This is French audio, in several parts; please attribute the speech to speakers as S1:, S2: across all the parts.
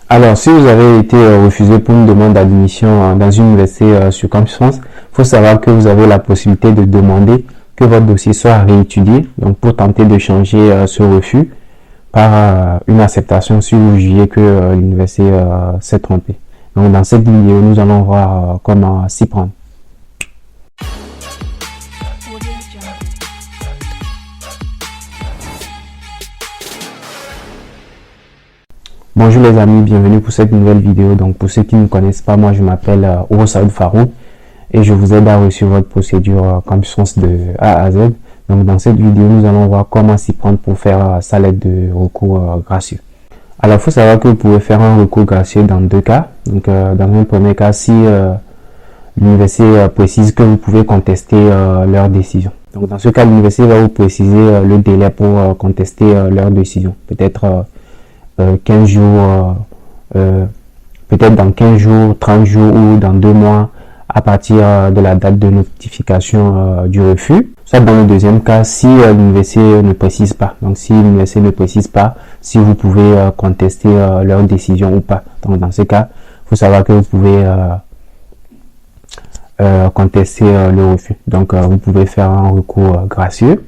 S1: Alors, si vous avez été refusé pour une demande d'admission dans une université sur Campus France, il faut savoir que vous avez la possibilité de demander que votre dossier soit réétudié, donc pour tenter de changer ce refus par une acceptation si vous jugez que l'université s'est trompée. Donc, dans cette vidéo, nous allons voir comment s'y prendre. Bonjour les amis, bienvenue pour cette nouvelle vidéo. Donc pour ceux qui ne me connaissent pas, moi je m'appelle Ouro Saoud Farou et je vous aide à réussir votre procédure Campus France de A à Z. Donc dans cette vidéo, nous allons voir comment s'y prendre pour faire sa lettre de recours gracieux. Alors il faut savoir que vous pouvez faire un recours gracieux dans deux cas. Donc dans un premier cas, si l'université précise que vous pouvez contester leur décision. Donc dans ce cas, l'université va vous préciser le délai pour contester leur décision. Peut-être 15 jours, peut-être dans 15 jours, 30 jours ou dans 2 mois à partir de la date de notification du refus. Soit dans le deuxième cas, si l'université ne précise pas. Donc si l'université ne précise pas si vous pouvez contester leur décision ou pas. Donc dans ce cas, il faut savoir que vous pouvez contester le refus. Donc vous pouvez faire un recours gracieux.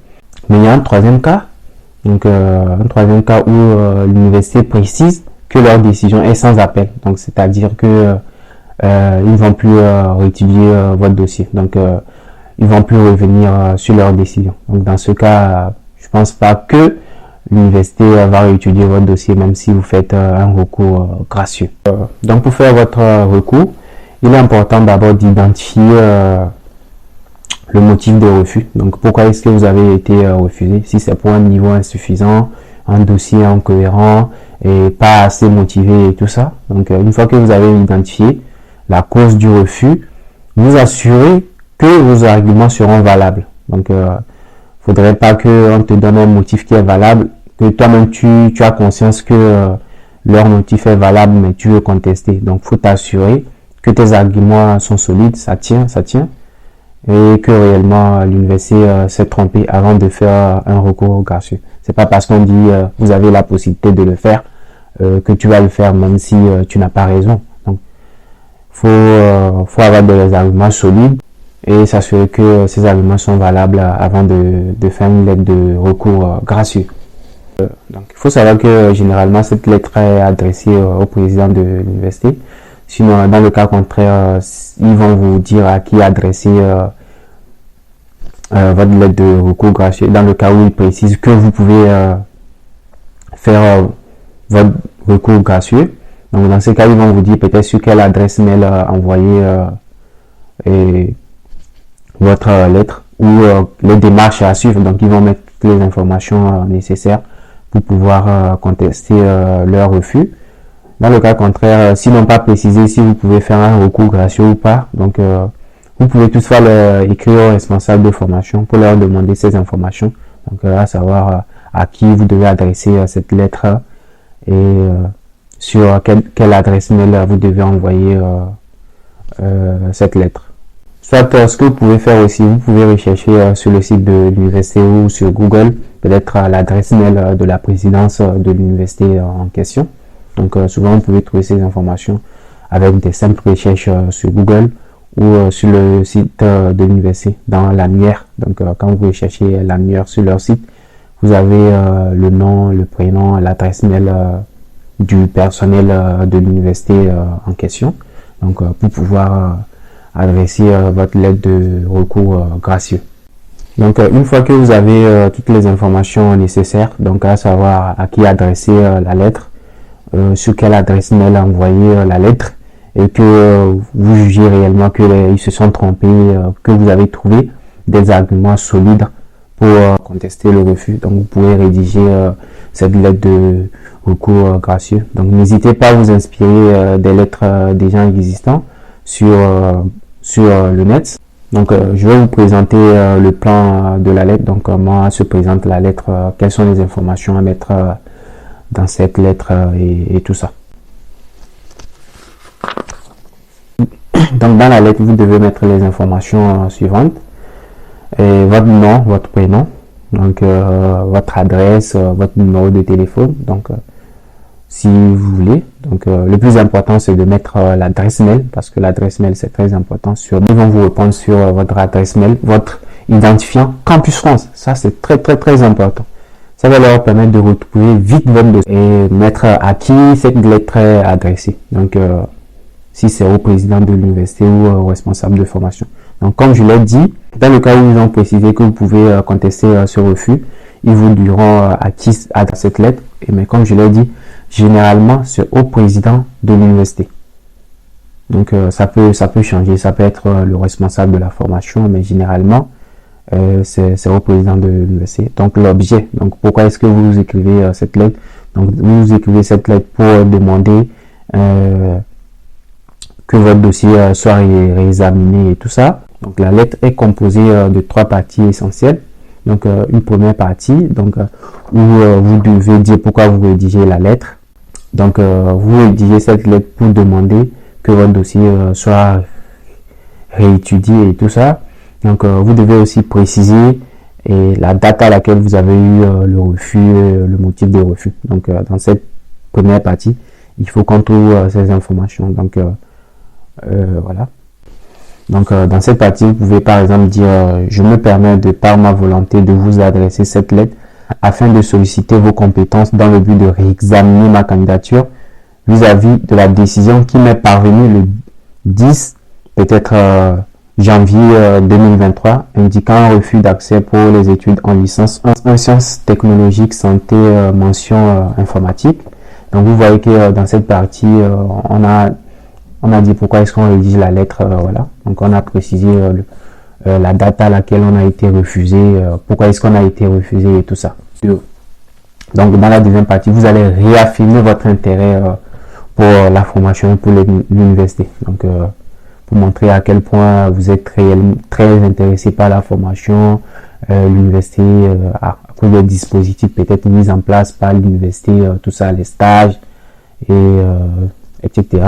S1: Mais il y a un troisième cas. Donc, un troisième cas où l'université précise que leur décision est sans appel. Donc, c'est-à-dire que ils ne vont plus réétudier votre dossier. Donc, ils ne vont plus revenir sur leur décision. Donc, dans ce cas, je pense pas que l'université va réétudier votre dossier, même si vous faites un recours gracieux. Donc, pour faire votre recours, il est important d'abord d'identifier le motif de refus. Donc pourquoi est-ce que vous avez été refusé? Si c'est pour un niveau insuffisant, un dossier incohérent et pas assez motivé et tout ça. Donc une fois que vous avez identifié la cause du refus, vous assurez que vos arguments seront valables. Donc faudrait pas que on te donne un motif qui est valable, que toi-même tu as conscience que leur motif est valable mais tu veux contester. Donc faut t'assurer que tes arguments sont solides, ça tient. Et que réellement l'université s'est trompée avant de faire un recours gracieux. C'est pas parce qu'on dit vous avez la possibilité de le faire que tu vas le faire même si tu n'as pas raison. Donc faut avoir des arguments solides et s'assurer que ces arguments sont valables avant de faire une lettre de recours gracieux. Donc il faut savoir que généralement cette lettre est adressée au président de l'université. Sinon, dans le cas contraire, ils vont vous dire à qui adresser votre lettre de recours gracieux. Dans le cas où ils précisent que vous pouvez faire votre recours gracieux. Donc, dans ce cas, ils vont vous dire peut-être sur quelle adresse mail envoyer votre lettre ou les démarches à suivre. Donc, ils vont mettre toutes les informations nécessaires pour pouvoir contester leur refus. Dans le cas contraire, s'ils n'ont pas précisé si vous pouvez faire un recours gracieux ou pas, donc vous pouvez toutefois écrire au responsable de formation pour leur demander ces informations. Donc à savoir à qui vous devez adresser cette lettre et sur quelle adresse mail vous devez envoyer cette lettre. Soit ce que vous pouvez faire aussi, vous pouvez rechercher sur le site de l'université ou sur Google, peut-être l'adresse mail de la présidence de l'université en question. Donc souvent vous pouvez trouver ces informations avec des simples recherches sur Google ou sur le site de l'université dans l'annuaire. Donc quand vous recherchez l'annuaire sur leur site, vous avez le nom, le prénom, l'adresse mail du personnel de l'université en question. Donc pour pouvoir adresser votre lettre de recours gracieux. Donc une fois que vous avez toutes les informations nécessaires, donc à savoir à qui adresser la lettre, sur quelle adresse mail envoyer la lettre et que vous jugez réellement qu'ils se sont trompés, que vous avez trouvé des arguments solides pour contester le refus. Donc vous pouvez rédiger cette lettre de recours gracieux. Donc n'hésitez pas à vous inspirer des lettres déjà existantes sur le net. Donc je vais vous présenter le plan de la lettre. Donc comment se présente la lettre, quelles sont les informations à mettre dans cette lettre et tout ça. Donc dans la lettre, vous devez mettre les informations suivantes. Et votre nom, votre prénom, donc votre adresse, votre numéro de téléphone. Donc si vous voulez. Donc, le plus important, c'est de mettre l'adresse mail, parce que l'adresse mail, c'est très important. Ils vont vous répondre sur votre adresse mail, votre identifiant Campus France. Ça, c'est très, très, très important. Ça va leur permettre de retrouver vite votre dossier et mettre à qui cette lettre est adressée. Donc, si c'est au président de l'université ou au responsable de formation. Donc, comme je l'ai dit, dans le cas où ils ont précisé que vous pouvez contester ce refus, ils vous diront à qui adresse cette lettre. Mais comme je l'ai dit, généralement, c'est au président de l'université. Donc, ça peut changer. Ça peut être le responsable de la formation, mais généralement, c'est au président de l'université. Donc, l'objet. Donc, pourquoi est-ce que vous écrivez cette lettre? Donc, vous écrivez cette lettre pour demander que votre dossier soit réexaminé et tout ça. Donc, la lettre est composée de 3 parties essentielles. Donc, une première partie, donc, où vous devez dire pourquoi vous rédigez la lettre. Donc, vous rédigez cette lettre pour demander que votre dossier soit réétudié et tout ça. Donc, vous devez aussi préciser la date à laquelle vous avez eu le refus, le motif de refus. Donc, dans cette première partie, il faut qu'on trouve ces informations. Donc, voilà. Donc, dans cette partie, vous pouvez par exemple dire je me permets de par ma volonté de vous adresser cette lettre afin de solliciter vos compétences dans le but de réexaminer ma candidature vis-à-vis de la décision qui m'est parvenue le 10, peut-être janvier 2023, indiquant un refus d'accès pour les études en licence en sciences technologiques, santé, mention informatique. Donc, vous voyez que dans cette partie, on a dit pourquoi est-ce qu'on rédige la lettre, voilà. Donc, on a précisé la date à laquelle on a été refusé, pourquoi est-ce qu'on a été refusé et tout ça. Donc, dans la deuxième partie, vous allez réaffirmer votre intérêt pour la formation, pour l'université. Donc, pour montrer à quel point vous êtes très intéressé par la formation, l'université, à cause des dispositifs peut-être mis en place par l'université, tout ça, les stages, etc.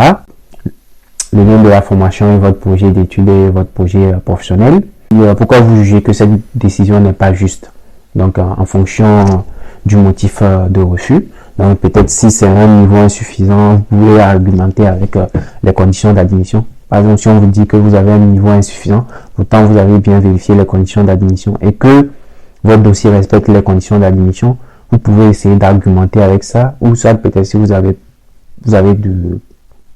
S1: Le nom de la formation et votre projet d'études et votre projet professionnel. Pourquoi vous jugez que cette décision n'est pas juste? Donc, en fonction du motif de refus. Donc, peut-être si c'est un niveau insuffisant, vous pouvez argumenter avec les conditions d'admission. Par exemple, si on vous dit que vous avez un niveau insuffisant, pourtant vous avez bien vérifié les conditions d'admission et que votre dossier respecte les conditions d'admission, vous pouvez essayer d'argumenter avec ça. Ou soit peut-être si vous avez de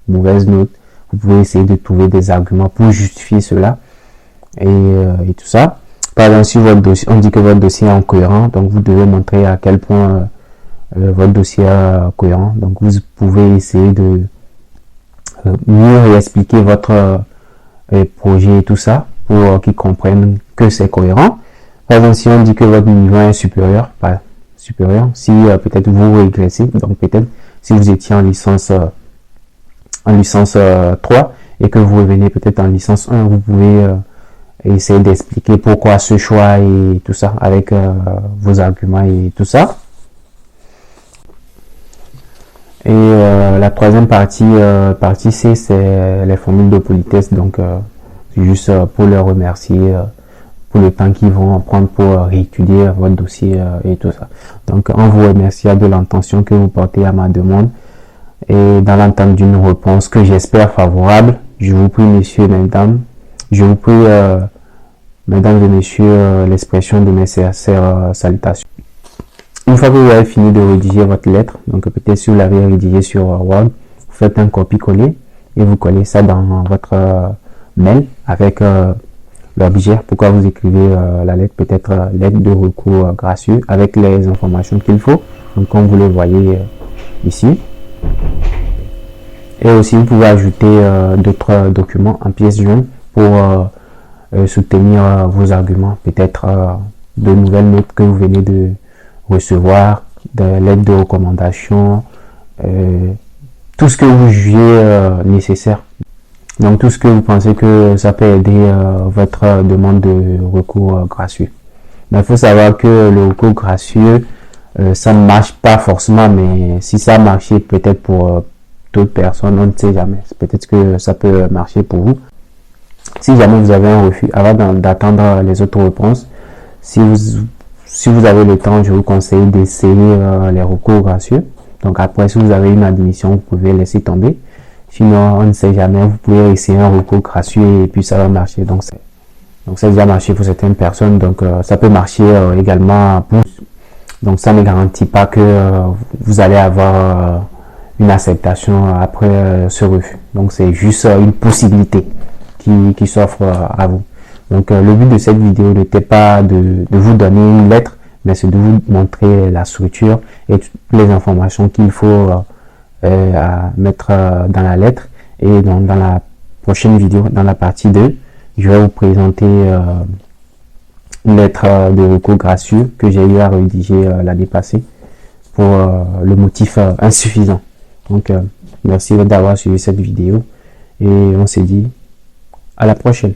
S1: mauvaises notes, vous pouvez essayer de trouver des arguments pour justifier cela et tout ça. Par exemple, si votre dossier, on dit que votre dossier est incohérent, donc vous devez montrer à quel point votre dossier est cohérent. Donc, vous pouvez essayer de mieux réexpliquer votre projet et tout ça pour qu'ils comprennent que c'est cohérent. Par exemple, si on dit que votre niveau est supérieur, pas supérieur, si peut-être vous régressez, donc peut-être si vous étiez en licence 3 et que vous revenez peut-être en licence 1, vous pouvez essayer d'expliquer pourquoi ce choix et tout ça avec vos arguments et tout ça. Et la troisième partie C, c'est les formules de politesse. Donc, c'est juste pour leur remercier pour le temps qu'ils vont prendre pour réétudier votre dossier et tout ça. Donc, on vous remercie de l'intention que vous portez à ma demande et dans l'attente d'une réponse que j'espère favorable. Je vous prie, messieurs et mesdames, je vous prie, mesdames et messieurs, l'expression de mes sincères salutations. Une fois que vous avez fini de rédiger votre lettre, donc peut-être si vous l'avez rédigé sur Word, vous faites un copier-coller et vous collez ça dans votre mail avec l'objet. Pourquoi vous écrivez la lettre, peut-être lettre de recours gracieux avec les informations qu'il faut, donc comme vous le voyez ici. Et aussi, vous pouvez ajouter d'autres documents en pièce jointe pour soutenir vos arguments, peut-être de nouvelles notes que vous venez de recevoir, des lettres de recommandation, tout ce que vous jugez nécessaire. Donc, tout ce que vous pensez que ça peut aider votre demande de recours gracieux. Mais il faut savoir que le recours gracieux, ça ne marche pas forcément, mais si ça marchait peut-être pour d'autres personnes, on ne sait jamais. Peut-être que ça peut marcher pour vous. Si jamais vous avez un refus, avant d'attendre les autres réponses, si vous avez le temps, je vous conseille d'essayer les recours gracieux. Donc après, si vous avez une admission, vous pouvez laisser tomber. Sinon, on ne sait jamais, vous pouvez essayer un recours gratuit et puis ça va marcher. Donc ça a déjà marché pour certaines personnes, donc ça peut marcher également pour. Donc ça ne garantit pas que vous allez avoir une acceptation après ce refus. Donc c'est juste une possibilité qui s'offre à vous. Donc le but de cette vidéo n'était pas de vous donner une lettre, mais c'est de vous montrer la structure et toutes les informations qu'il faut mettre dans la lettre. Et donc dans la prochaine vidéo, dans la partie 2, je vais vous présenter une lettre de recours gracieux que j'ai eu à rédiger l'année passée pour le motif insuffisant. Donc merci d'avoir suivi cette vidéo et on se dit à la prochaine.